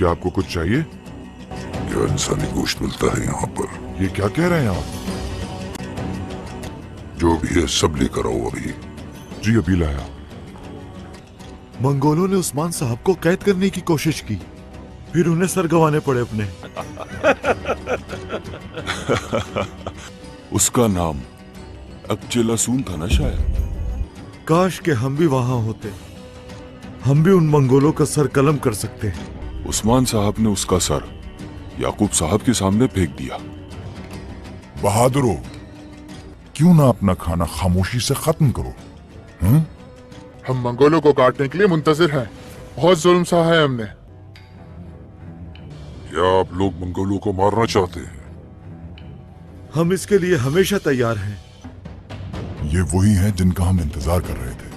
क्या आपको कुछ चाहिए? क्या इंसानी गोश्त मिलता है यहाँ पर? ये क्या कह रहे हैं आप? जो भी है सब लेकर आओ अभी। जी अभी लाया। मंगोलों ने उस्मान साहब को कैद करने की कोशिश की, फिर उन्हें सर गंवाने पड़े अपने। उसका नाम अक्चेलासून था ना शायद। काश के हम भी वहां होते, हम भी उन मंगोलों का सर कलम कर सकते हैं। उस्मान साहब ने उसका सर याकूब साहब के सामने फेंक दिया। बहादुरो, क्यों ना अपना खाना खामोशी से खत्म करो? हम मंगोलों को काटने के लिए मुंतजिर हैं। बहुत जुल्म सहा है हमने। क्या आप लोग मंगोलों को मारना चाहते हैं? हम इसके लिए हमेशा तैयार हैं। ये वही हैं जिनका हम इंतजार कर रहे थे।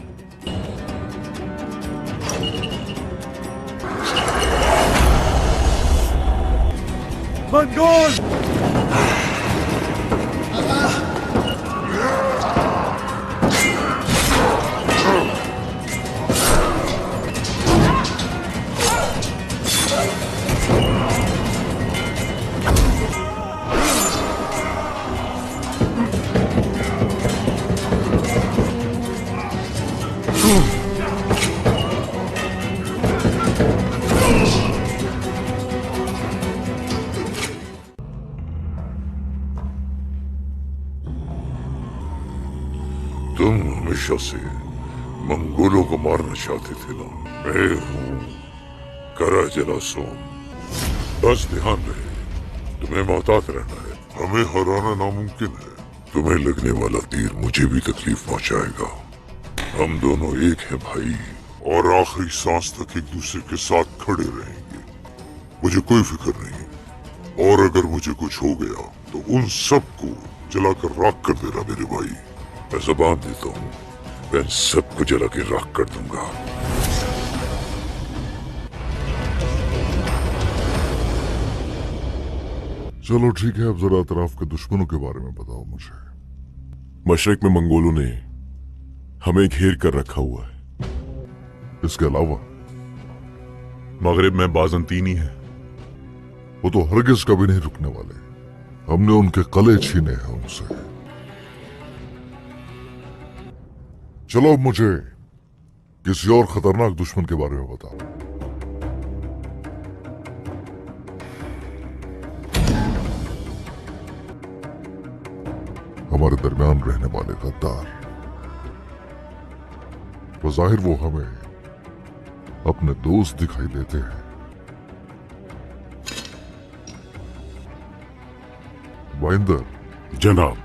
मंगोल! तुम हमेशा से मंगोलों को मारना चाहते थे ना? मैं हूँ कराजलासोन। बस ध्यान रहे, तुम्हें मोहतात रहना है। हमें हराना नामुमकिन है। तुम्हें लगने वाला तीर मुझे भी तकलीफ पहुंचाएगा। हम दोनों एक हैं भाई, और आखिरी सांस तक एक दूसरे के साथ खड़े रहेंगे। मुझे कोई फिक्र नहीं, और अगर मुझे कुछ हो गया तो उन सबको जलाकर राख कर देना मेरे भाई। मैं ज़बान देता हूँ, मैं इन सबको जला के राख कर दूंगा। चलो ठीक है, अब जरा अतराफ के दुश्मनों के बारे में बताओ मुझे। मशरक में मंगोलों ने हमें घेर कर रखा हुआ है। इसके अलावा? मगरिब में बाज़ंतीनी है। वो तो हरगिज कभी नहीं रुकने वाले। हमने उनके कले छीने हैं उनसे। चलो अब मुझे किसी और खतरनाक दुश्मन के बारे में बताओ। हमारे दरमियान रहने वाले गद्दार। बज़ाहिर वो हमें अपने दोस्त दिखाई देते हैं। वाइंदर जनाब,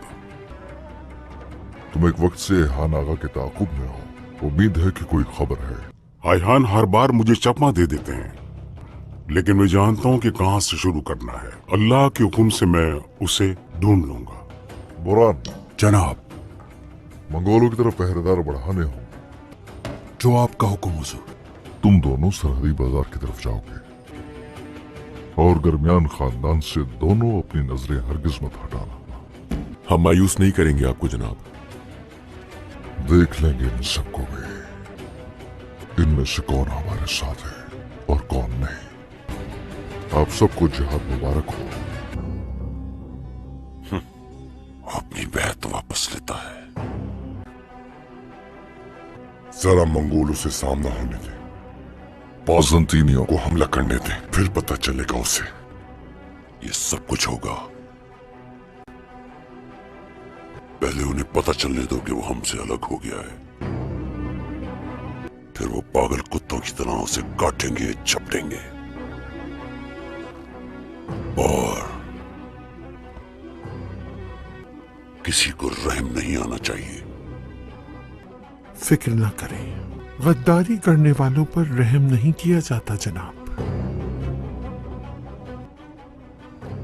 तुम एक वक्त से हान आगा के ताकुब में हो। उम्मीद है कि कोई खबर है। हायहान हर बार मुझे चकमा दे देते हैं, लेकिन मैं जानता हूँ कि कहाँ से शुरू करना है। अल्लाह के हुक्म से मैं उसे ढूंढ लूंगा। बुरान, जनाब, मंगोलों की तरफ पहरेदार बढ़ाने हो। जो आपका हुक्म हुजूर। तुम दोनों सरहदी बाजार की तरफ जाओगे, और दरमियान खानदान से दोनों अपनी नजरें हरगिज मत हटाना। हम मायूस नहीं करेंगे आपको जनाब। देख लेंगे इन सबको भी, इनमें से कौन हमारे साथ है और कौन नहीं। आप सबको जिहाद मुबारक हो। अपनी बैत वापस लेता है। जरा मंगोलों से सामना होने दे, बाज़ंतीनियों को हमला करने दे, फिर पता चलेगा उसे। ये सब कुछ होगा, पहले उन्हें पता चलने दो कि वो हमसे अलग हो गया है। फिर वो पागल कुत्तों की तरह उसे काटेंगे, झपटेंगे। और किसी को रहम नहीं आना चाहिए। फिक्र न करें, गद्दारी करने वालों पर रहम नहीं किया जाता जनाब।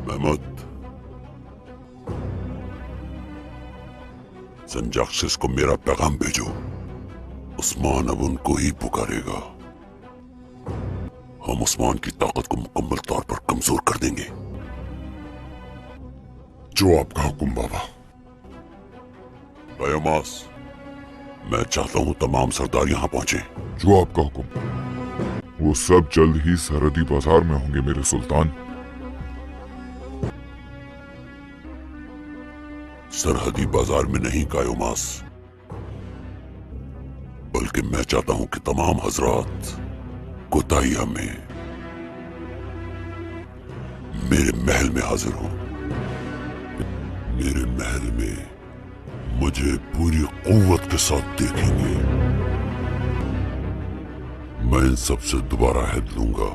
महमूद, संजाक्सिस को मेरा पैगाम भेजो। उस्मान अब उनको ही पुकारेगा। हम उस्मान की ताकत को मुकम्मल तौर पर कमजोर कर देंगे। जो आपका हुक्म बाबा। बयामास, मैं चाहता हूं तमाम सरदार यहां पहुंचे। जो आपका हुक्म। वो सब जल्द ही सरहदी बाजार में होंगे मेरे सुल्तान। सरहदी बाजार में नहीं कायोमास, बल्कि मैं चाहता हूं कि तमाम हजरात कोताहिया में मेरे महल में हाजिर हो। मेरे महल में मुझे पूरी कुव्वत के साथ देखेंगे। मैं इन सबसे दोबारा अहद लूंगा।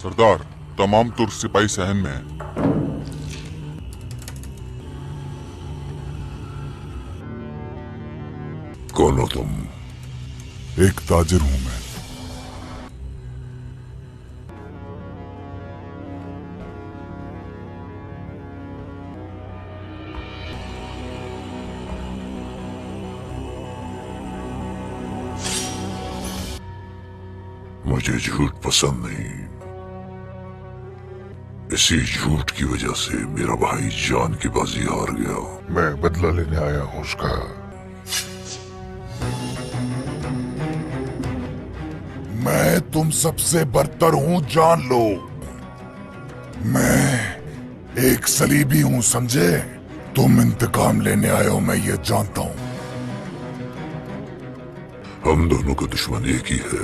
सरदार, तमाम तुर्क सिपाही सहन में हैं। कौन हो तुम? एक ताजिर हूं मैं। मुझे झूठ पसंद नहीं। इसी झूठ की वजह से मेरा भाई जान की बाजी हार गया। मैं बदला लेने आया हूं उसका। मैं तुम सबसे बदतर हूं, जान लो। मैं एक सलीबी हूं, समझे? तुम इंतकाम लेने आए हो, मैं ये जानता हूं। हम दोनों का दुश्मन एक ही है।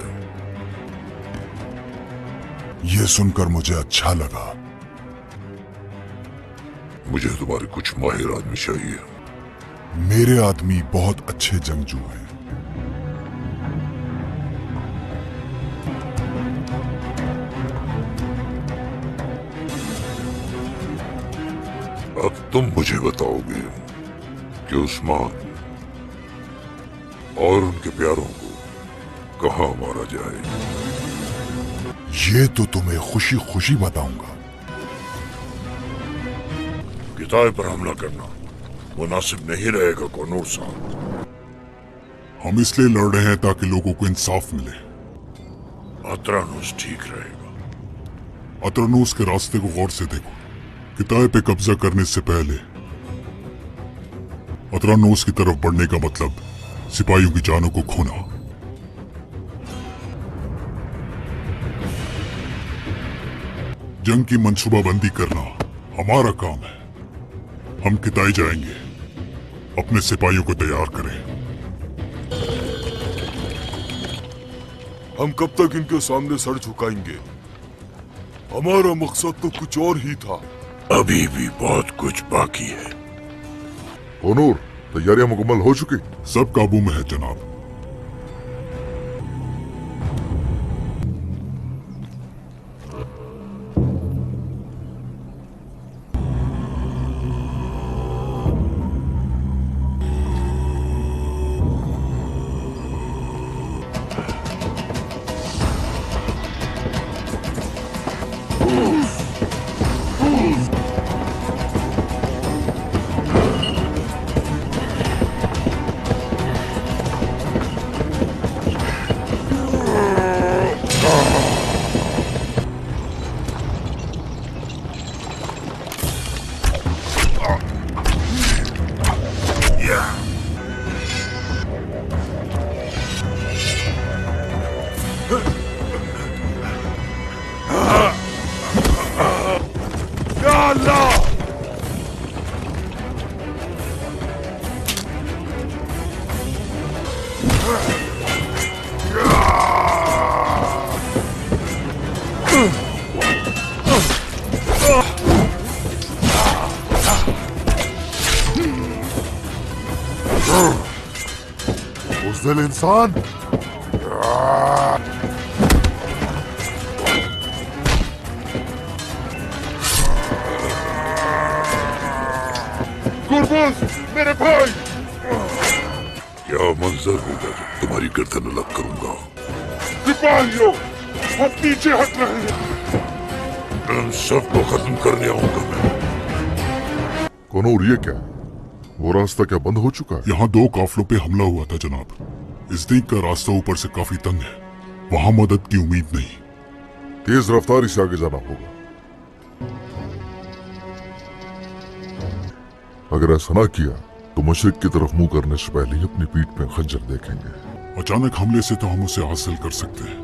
ये सुनकर मुझे अच्छा लगा। मुझे तुम्हारे कुछ माहिर आदमी चाहिए। मेरे आदमी बहुत अच्छे जंगजू हैं। अब तुम मुझे बताओगे कि उस्मान और उनके प्यारों को कहां मारा जाए। ये तो तुम्हें खुशी खुशी बताऊंगा। किताब पर हमला करना मुनासिब नहीं रहेगा कौनूर साहब। हम इसलिए लड़ रहे हैं ताकि लोगों को इंसाफ मिले। अतरानुस ठीक रहेगा। अतरनूस के रास्ते को गौर से देखो। किताब पे कब्जा करने से पहले अतरानोस की तरफ बढ़ने का मतलब सिपाहियों की जानों को खोना। जंग की मंसूबाबंदी करना हमारा काम है। हम किताई जाएंगे, अपने सिपाहियों को तैयार करें। हम कब तक इनके सामने सर झुकाएंगे? हमारा मकसद तो कुछ और ही था। अभी भी बहुत कुछ बाकी है। कौनूर, तैयारियां मुकम्मल हो चुकी? सब काबू में है जनाब। बुज़दिल इंसान, गुरबज, मेरे भाई! क्या मंजर होगा जब तुम्हारी गर्दन अलग करूंगा। सिपाहियों, हम पीछे हट रहे हैं। तुम सबको खत्म करने आऊंगा मैं। कौनूर, ये क्या? वो रास्ता क्या बंद हो चुका है? यहाँ 2 काफलों पे हमला हुआ था जनाब। इज़दीक का रास्ता ऊपर से काफी तंग है, वहां मदद की उम्मीद नहीं। तेज रफ्तारी से आगे जाना होगा। अगर ऐसा ना किया तो मशरिक की तरफ मुंह करने से पहले ही अपनी पीठ पे खंजर देखेंगे। अचानक हमले से तो हम उसे हासिल कर सकते हैं।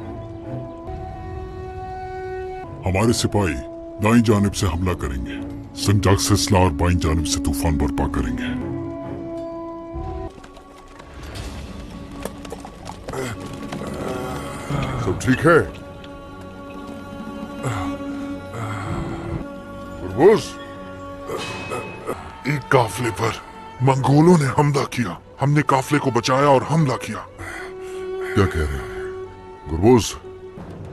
हमारे सिपाही दाईं जानिब से हमला करेंगे, संजाक सिलसिला और बाईं जानिब से तूफान बर्पा करेंगे। सब ठीक है? गुरबूज, एक काफले पर मंगोलों ने हमला किया। हमने काफले को बचाया और हमला किया। क्या कह रहे हैं गुरबूज?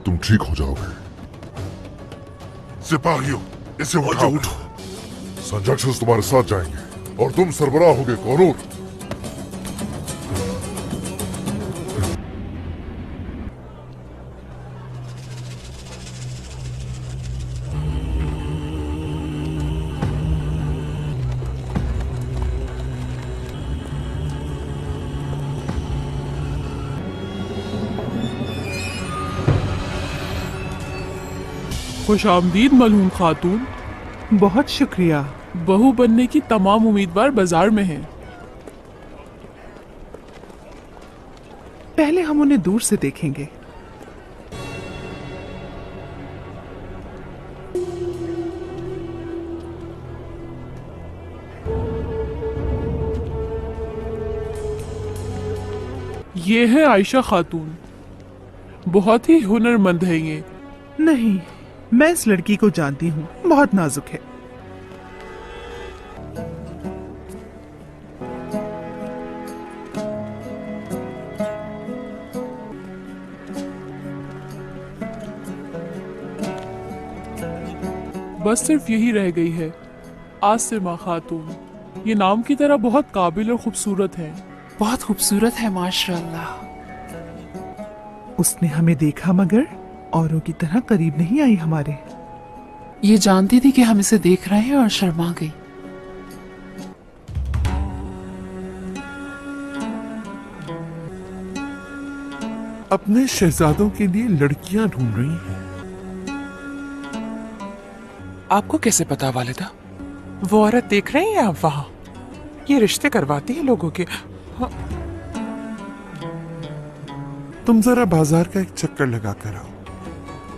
तुम ठीक हो जाओगे। सिपाहियों, इसे उठाओ। संजक्सेस तुम्हारे साथ जाएंगे और तुम सरबराह होगे कौनूर। खुश आमदीद मलहूम खातून। बहुत शुक्रिया। बहू बनने की तमाम उम्मीदवार बाजार में हैं। पहले हम उन्हें दूर से देखेंगे। ये है आयशा खातून, बहुत ही हुनरमंद है ये। नहीं, मैं इस लड़की को जानती हूँ, बहुत नाजुक है। बस सिर्फ यही रह गई है, आसिमा खातून। ये नाम की तरह बहुत काबिल और खूबसूरत है। बहुत खूबसूरत है माशाल्लाह। उसने हमें देखा मगर औरों की तरह करीब नहीं आई हमारे। ये जानती थी कि हम इसे देख रहे हैं और शर्मा गई। अपने शहजादों के लिए लड़कियां ढूंढ रही हैं। आपको कैसे पता वालिदा? वो औरत देख रही हैं आप वहाँ? ये रिश्ते करवाती है लोगों के। हाँ। तुम जरा बाजार का एक चक्कर लगा कर आओ।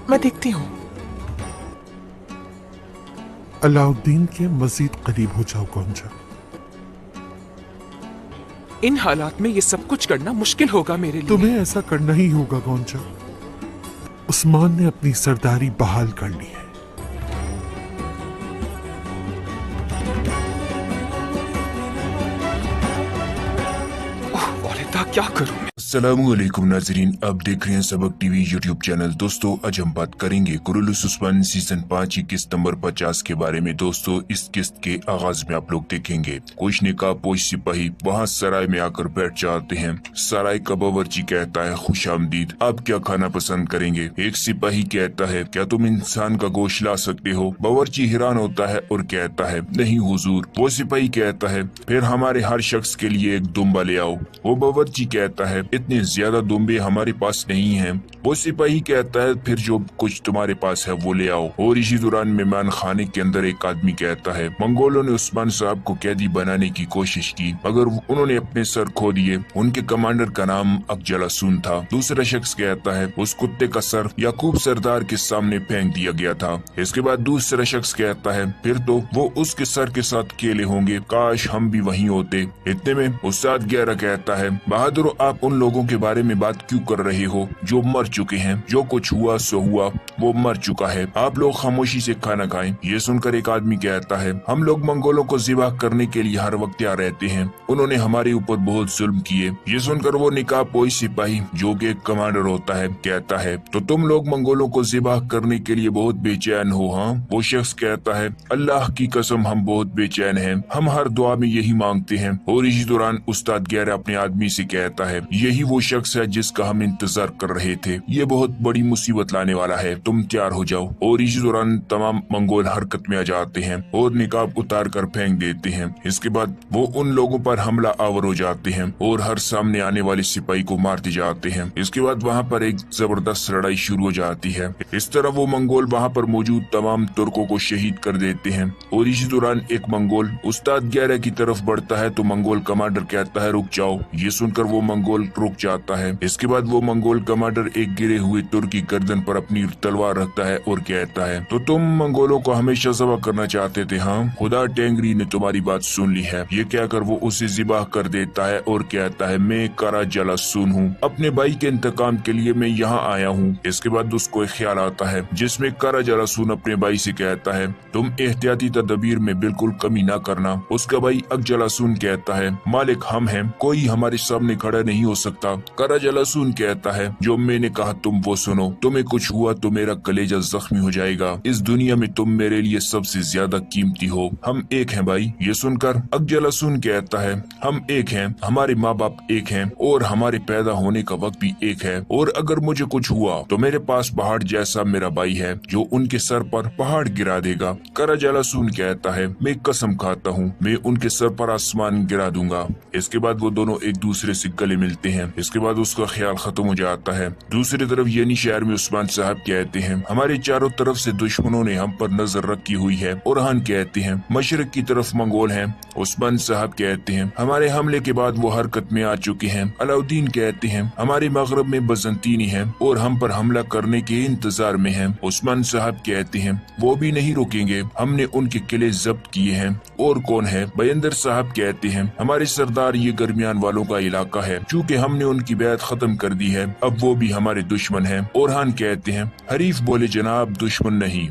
मैं देखती हूँ। अलाउद्दीन के मजीद करीब हो जाओ गोंजा। इन हालात में ये सब कुछ करना मुश्किल होगा मेरे लिए। तुम्हें ऐसा करना ही होगा गोंजा। उस्मान ने अपनी सरदारी बहाल कर ली है। वालिदा, क्या करूं मैं? अस्सलामुअलैकुम नाजरीन, आप देख रहे हैं सबक टीवी यूट्यूब चैनल। दोस्तों, आज हम बात करेंगे कुरुलुस उस्मान सीजन 5 की किस्त नंबर 50 के बारे में। दोस्तों, इस किस्त के आगाज में आप लोग देखेंगे कुछ नकाबपोश सिपाही वहाँ सराय में आकर बैठ जाते हैं। सराय का बावर्ची कहता है, खुश आमदीद, आप क्या खाना पसंद करेंगे? एक सिपाही कहता है, क्या तुम इंसान का गोश्त ला सकते हो? बावर्ची हैरान होता है और कहता है, नहीं हुजूर। वो सिपाही कहता है, फिर हमारे हर शख्स के लिए एक दुम्बा ले आओ। वो बावर्ची कहता है, इतने ज्यादा दुम्बे हमारे पास नहीं हैं। वो सिपाही कहता है, फिर जो कुछ तुम्हारे पास है वो ले आओ। और इसी दौरान मेहमान खाने के अंदर एक आदमी कहता है, मंगोलों ने उस्मान साहब को कैदी बनाने की कोशिश की मगर उन्होंने अपने सर खो दिए। उनके कमांडर का नाम अफजलासून था। दूसरा शख्स कहता है, उस कुत्ते का सर याकूब सरदार के सामने फेंक दिया गया था। इसके बाद दूसरा शख्स कहता है, फिर तो वो उसके सर के साथ केले होंगे, काश हम भी वहीं होते। इतने में उस्ताद ग्यारह कहता है, बहादुर, आप उन लोगों के बारे में बात क्यों कर रहे हो जो मर चुके हैं? जो कुछ हुआ सो हुआ, वो मर चुका है। आप लोग खामोशी से खाना खाएं। ये सुनकर एक आदमी कहता है, हम लोग मंगोलों को ज़िबा करने के लिए हर वक्त तैयार रहते हैं। उन्होंने हमारे ऊपर बहुत जुल्म किए। ये सुनकर वो निकाबपोश सिपाही जो कि एक कमांडर होता है कहता है, तो तुम लोग मंगोलों को ज़िबा करने के लिए बहुत बेचैन हो? हाँ। वो शख्स कहता है, अल्लाह की कसम हम बहुत बेचैन हैं, हम हर दुआ में यही मांगते हैं। और इसी दौरान उस्ताद ग्यारह अपने आदमी से कहता है, यही वो शख्स है जिसका हम इंतजार कर रहे थे। ये बहुत बड़ी मुसीबत लाने वाला है, तुम तैयार हो जाओ। और इसी दौरान तमाम मंगोल हरकत में आ जाते हैं और निकाब उतार कर फेंक देते हैं। इसके बाद वो उन लोगों पर हमला आवर हो जाते हैं और हर सामने आने वाले सिपाही को मारते जाते हैं। इसके बाद वहाँ पर एक जबरदस्त लड़ाई शुरू हो जाती है। इस तरह वो मंगोल वहाँ पर मौजूद तमाम तुर्कों को शहीद कर देते हैं। और इसी दौरान एक मंगोल उस्ताद ग्यारह की तरफ बढ़ता है तो मंगोल कमांडर कहता है, रुक जाओ। ये सुनकर वो मंगोल मिनट रुक जाता है। इसके बाद वो मंगोल कमांडर एक गिरे हुए तुर्क की गर्दन पर अपनी तलवार रखता है और कहता है, तो तुम मंगोलों को हमेशा ज़िबा करना चाहते थे हाँ? खुदा टेंगरी ने तुम्हारी बात सुन ली है। ये कहकर वो उसे ज़िबा कर देता है और कहता है, मैं कारा जलासून हूँ, अपने भाई के इंतकाम के लिए मैं यहाँ आया हूँ। इसके बाद उसको एक ख्याल आता है जिसमें कारा जलासून अपने भाई से कहता है, तुम एहतियाती तदबीर में बिल्कुल कमी ना करना। उसका भाई अक जलासून कहता है, मालिक हम हैं, कोई हमारे सामने खड़ा नहीं हो सकता। कारा जलासून कहता है, जो मैंने कहा तुम वो सुनो, तुम्हें कुछ हुआ तो मेरा कलेजा जख्मी हो जाएगा। इस दुनिया में तुम मेरे लिए सबसे ज्यादा कीमती हो, हम एक हैं भाई। ये सुनकर अक जलासून कहता है, हम एक हैं, हमारे माँ बाप एक हैं और हमारे पैदा होने का वक्त भी एक है, और अगर मुझे कुछ हुआ तो मेरे पास पहाड़ जैसा मेरा भाई है जो उनके सर पर पहाड़ गिरा देगा। कारा जलासून कहता है, मैं कसम खाता हूँ मैं उनके सर पर आसमान गिरा दूंगा। इसके बाद वो दोनों एक दूसरे से गले मिलते हैं। इसके बाद उसका ख्याल खत्म हो जाता है। दूसरी तरफ यानी शहर में उस्मान साहब कहते हैं, हमारे चारों तरफ से दुश्मनों ने हम पर नजर रखी हुई है। ओरहान कहते हैं, मशरक की तरफ मंगोल हैं। उस्मान साहब कहते हैं, हमारे हमले के बाद वो हरकत में आ चुके हैं। अलाउद्दीन कहते हैं, हमारे मगरब में बजंतीनी है और हम पर हमला करने के इंतजार में हैं। उस्मान साहब कहते हैं, वो भी नहीं रुकेंगे, हमने उनके किले जब्त किए हैं। और कौन है? बयंदर साहब कहते हैं, हमारे सरदार ये गर्मियान वालों का इलाका है, चूँकि हमने उनकी बैत खत्म कर दी है, अब वो भी हमारे दुश्मन है। ओरहान कहते हैं, हरीफ बोले जनाब दुश्मन नहीं,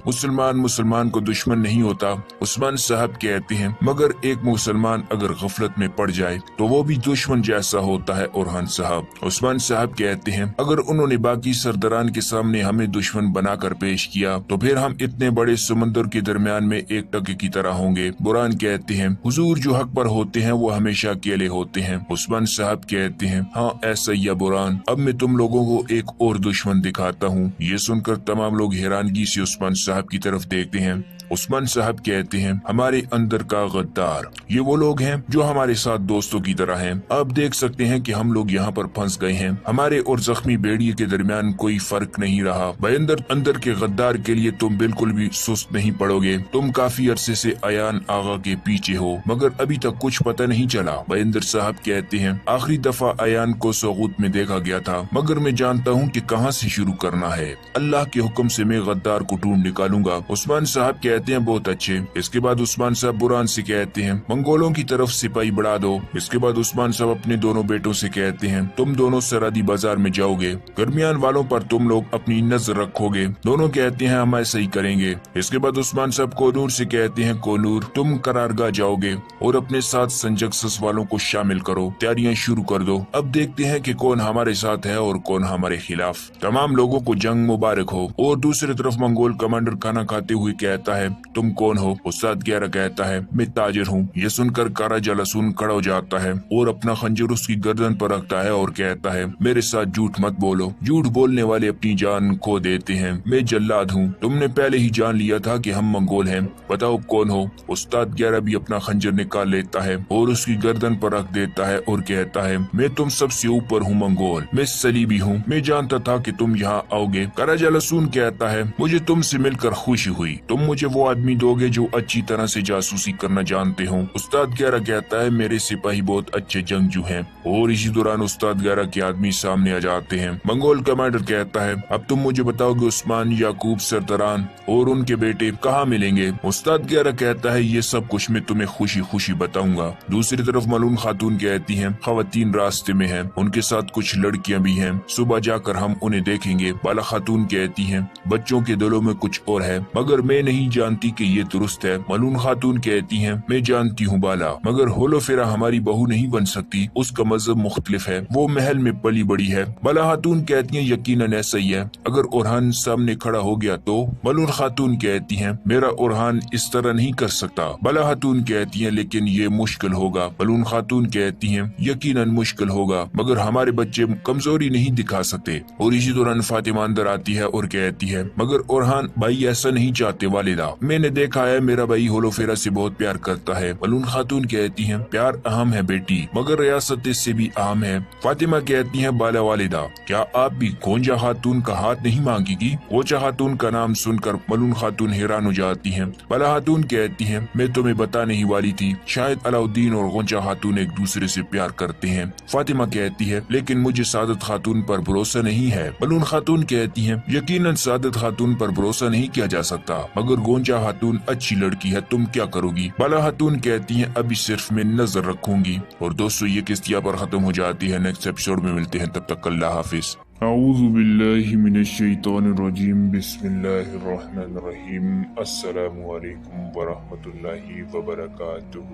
मुसलमान को दुश्मन नहीं होता। उस्मान साहब कहते हैं, मगर एक मुसलमान अगर गफलत में पड़ जाए तो वो भी दुश्मन जैसा होता है। ओरहान साहब उस्मान साहब कहते हैं, अगर उन्होंने बाकी सरदारान के सामने हमें दुश्मन बनाकर पेश किया तो फिर हम इतने बड़े समंदर के दरमियान में एक टके की तरह होंगे। बुरान कहते हैं, हुजूर जो हक पर होते हैं वो हमेशा अकेले होते हैं। उस्मान साहब कहते हैं, हाँ ऐसा ही बुरान, अब मैं तुम लोगों को एक और दुश्मन दिखाता हूँ। ये सुनकर तमाम लोग हैरानगी से उस्मान साहब की तरफ देखते हैं। उस्मान साहब कहते हैं, हमारे अंदर का गद्दार, ये वो लोग हैं जो हमारे साथ दोस्तों की तरह हैं। आप देख सकते हैं कि हम लोग यहाँ पर फंस गए हैं। हमारे और जख्मी बेड़िए के दरमियान कोई फर्क नहीं रहा। बयंदर अंदर के गद्दार के लिए तुम बिल्कुल भी सुस्त नहीं पड़ोगे। तुम काफी अरसे से अयान आगा के पीछे हो, मगर अभी तक कुछ पता नहीं चला। बयंदर साहब कहते हैं, आखिरी दफा अयान को सौगूत में देखा गया था, मगर मैं जानता हूँ कि कहाँ से शुरू करना है। अल्लाह के हुक्म से मैं गद्दार को ढूंढ निकालूंगा। उस्मान साहब कहते हैं, बहुत अच्छे। इसके बाद उस्मान साहब बुरान से कहते हैं, मंगोलों की तरफ सिपाही बढ़ा दो। इसके बाद उस्मान साहब अपने दोनों बेटों से कहते हैं, तुम दोनों सरहदी बाजार में जाओगे, गर्मियान वालों पर तुम लोग अपनी नजर रखोगे। दोनों कहते हैं, हम ऐसा ही करेंगे। इसके बाद उस्मान साहब कोनूर से कहते हैं, कोनूर तुम करारगाह जाओगे और अपने साथ संजक्सस वालों को शामिल करो, तैयारियां शुरू कर दो। अब देखते हैं कि कौन हमारे साथ है और कौन हमारे खिलाफ। तमाम लोगों को जंग मुबारक हो। और दूसरी तरफ मंगोल कमांडर खाना खाते हुए कहता है, तुम कौन हो? उस्ताद ग्यारह कहता है, मैं ताजिर हूँ। ये सुनकर कारा जलासून खड़ा हो जाता है और अपना खंजर उसकी गर्दन पर रखता है और कहता है, मेरे साथ झूठ मत बोलो, झूठ बोलने वाले अपनी जान खो देते हैं। मैं जल्लाद हूँ, तुमने पहले ही जान लिया था कि हम मंगोल हैं, बताओ कौन हो? उस्ताद ग्यारह भी अपना खंजर निकाल लेता है और उसकी गर्दन पर रख देता है और कहता है, मैं तुम सबसे ऊपर हूँ मंगोल, मैं सलीबी हूँ, मैं जानता था कि तुम यहाँ आओगे। कारा जलासून कहता है, मुझे तुमसे मिलकर खुशी हुई, तुम मुझे वो आदमी दोगे जो अच्छी तरह से जासूसी करना जानते हो। उस्ताद ग्यारह कहता है, मेरे सिपाही बहुत अच्छे जंगजू हैं। और इसी दौरान उस्ताद ग्यारह के आदमी सामने आ जाते हैं। मंगोल कमांडर कहता है, अब तुम मुझे बताओगे उस्मान, याकूब, सरदारान और उनके बेटे कहाँ मिलेंगे? उस्ताद ग्यारह कहता है, ये सब कुछ मैं तुम्हें खुशी खुशी बताऊंगा। दूसरी तरफ मलून खातून कहती हैं, खवातीन रास्ते में हैं, उनके साथ कुछ लड़कियां भी हैं, सुबह जाकर हम उन्हें देखेंगे। बाला खातून कहती हैं, बच्चों के दिलों में कुछ और है, मगर मैं नहीं जानती कि ये दुरुस्त है। मलून खातून कहती हैं, मैं जानती हूँ बाला, मगर होलो फेरा हमारी बहू नहीं बन सकती, उसका मजहब मुख्तलिफ है, वो महल में पली बड़ी है। बाला खातून कहती हैं, यकीनन ऐसा ही है, अगर ओरहान सामने खड़ा हो गया तो? मलून खातून कहती हैं, मेरा ओरहान इस तरह नहीं कर सकता। बाला खातून कहती हैं, लेकिन ये मुश्किल होगा। मलून खातून कहती हैं, यकीनन मुश्किल होगा, मगर हमारे बच्चे कमजोरी नहीं दिखा सकते। और इसी दौरान फातिमा अंदर आती है और कहती है, मगर ओरहान भाई ऐसा नहीं चाहते वालिदा। میں نے دیکھا ہے میرا بھائی ہولوفیرا سے بہت پیار کرتا ہے۔ ملون خاتون کہتی ہیں پیار اہم ہے بیٹی مگر ریاست اس سے بھی اہم ہے۔ فاطمہ کہتی ہیں بالا والدہ کیا آپ بھی گونجا خاتون کا ہاتھ نہیں مانگی گی؟ گونجا خاتون کا نام سن کر ملون خاتون حیران ہو جاتی ہیں۔ بالا خاتون کہتی ہیں میں تمہیں بتانے ہی والی تھی، شاید علاؤدین اور گونجا خاتون ایک دوسرے سے پیار کرتے ہیں۔ فاطمہ کہتی ہے لیکن مجھے سعادت خاتون پر بھروسہ نہیں ہے۔ ملون خاتون کہتی ہیں یقیناً سعادت خاتون پر بھروسہ نہیں کیا جا سکتا مگر گونجا خاتون اچھی لڑکی ہے، تم کیا کرو گی؟ بالا خاتون کہتی ہیں ابھی صرف میں نظر رکھوں گی۔ اور دوستو یہ قسط یہاں پر ختم ہو جاتی ہے، نیکسٹ ایپیسوڈ میں ملتے ہیں، تب تک اللہ حافظ۔ اعوذ باللہ من الشیطان الرجیم، بسم اللہ الرحمن الرحیم، السلام علیکم ورحمۃ اللہ وبرکاتہ۔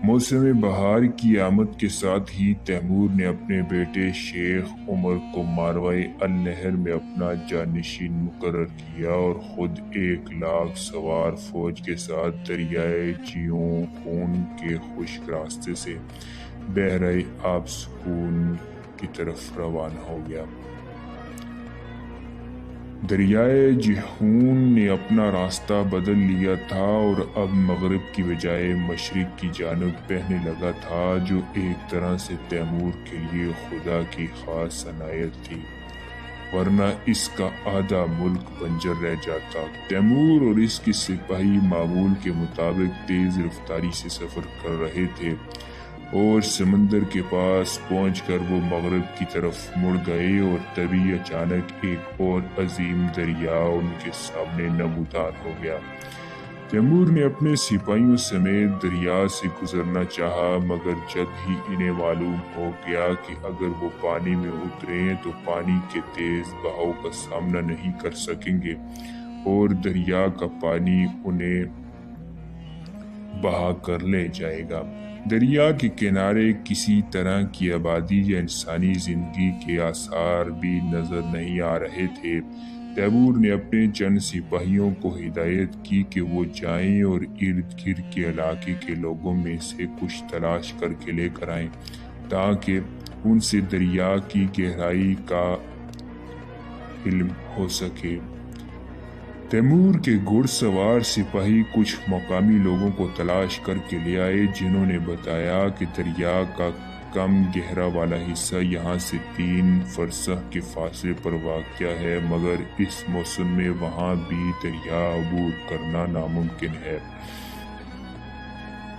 موسم بہار کی آمد کے ساتھ ہی تیمور نے اپنے بیٹے شیخ عمر کو ماروائے النہر میں اپنا جانشین مقرر کیا اور خود 1,00,000 سوار فوج کے ساتھ دریائے جیون خون کے خشک راستے سے بحیرہ آب سکون کی طرف روانہ ہو گیا۔ دریائے جیحون نے اپنا راستہ بدل لیا تھا اور اب مغرب کی بجائے مشرق کی جانب بہنے لگا تھا، جو ایک طرح سے تیمور کے لیے خدا کی خاص عنایت تھی، ورنہ اس کا آدھا ملک بنجر رہ جاتا۔ تیمور اور اس کے سپاہی معمول کے مطابق تیز رفتاری سے سفر کر رہے تھے اور سمندر کے پاس پہنچ کر وہ مغرب کی طرف مڑ گئے اور تبھی اچانک ایک اور عظیم دریا ان کے سامنے نمودار ہو گیا۔ تیمور نے اپنے سپاہیوں سمیت دریا سے گزرنا چاہا مگر جلد ہی انہیں معلوم ہو گیا کہ اگر وہ پانی میں اتریں تو پانی کے تیز بہاؤ کا سامنا نہیں کر سکیں گے اور دریا کا پانی انہیں بہا کر لے جائے گا۔ دریا کے کنارے کسی طرح کی آبادی یا انسانی زندگی کے آثار بھی نظر نہیں آ رہے تھے۔ تیمور نے اپنے چند سپاہیوں کو ہدایت کی کہ وہ جائیں اور ارد گرد کے علاقے کے لوگوں میں سے کچھ تلاش کر کے لے کر آئیں تاکہ ان سے دریا کی گہرائی کا علم ہو سکے۔ تیمور کے گھڑ سوار سپاہی کچھ مقامی لوگوں کو تلاش کر کے لے آئے جنہوں نے بتایا کہ دریا کا کم گہرا والا حصہ یہاں سے 3 فرسخ کے فاصلے پر واقع ہے مگر اس موسم میں وہاں بھی دریا عبور کرنا ناممکن ہے،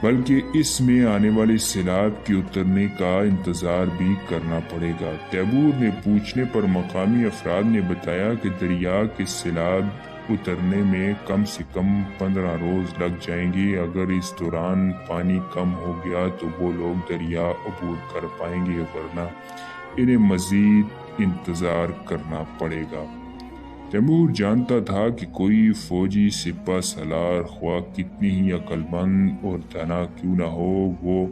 بلکہ اس میں آنے والے سیلاب کے اترنے کا انتظار بھی کرنا پڑے گا۔ تیمور نے پوچھنے پر مقامی افراد نے بتایا کہ دریا کے سیلاب اترنے میں کم سے کم 15 روز لگ جائیں گے۔ اگر اس دوران پانی کم ہو گیا تو وہ لوگ دریا عبور کر پائیں گے ورنہ انہیں مزید انتظار کرنا پڑے گا۔ تیمور جانتا تھا کہ کوئی فوجی سپہ سالار خواہ کتنی ہی عقل مند اور دانا کیوں نہ ہو، وہ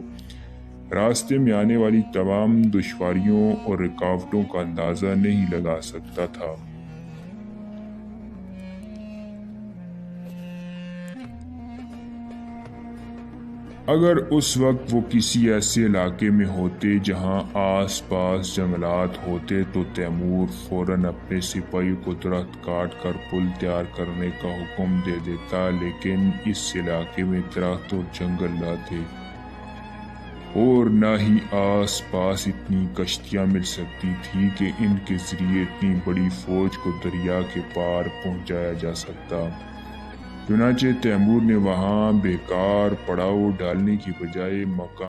راستے میں آنے والی تمام دشواریوں اور رکاوٹوں کا اندازہ نہیں لگا سکتا تھا۔ اگر اس وقت وہ کسی ایسے علاقے میں ہوتے جہاں آس پاس جنگلات ہوتے تو تیمور فوراً اپنے سپاہیوں کو درخت کاٹ کر پل تیار کرنے کا حکم دے دیتا، لیکن اس علاقے میں درخت اور جنگل نہ تھے اور نہ ہی آس پاس اتنی کشتیاں مل سکتی تھی کہ ان کے ذریعے اتنی بڑی فوج کو دریا کے پار پہنچایا جا سکتا۔ چنانچہ تیمور نے وہاں بیکار پڑاؤ ڈالنے کی بجائے مقام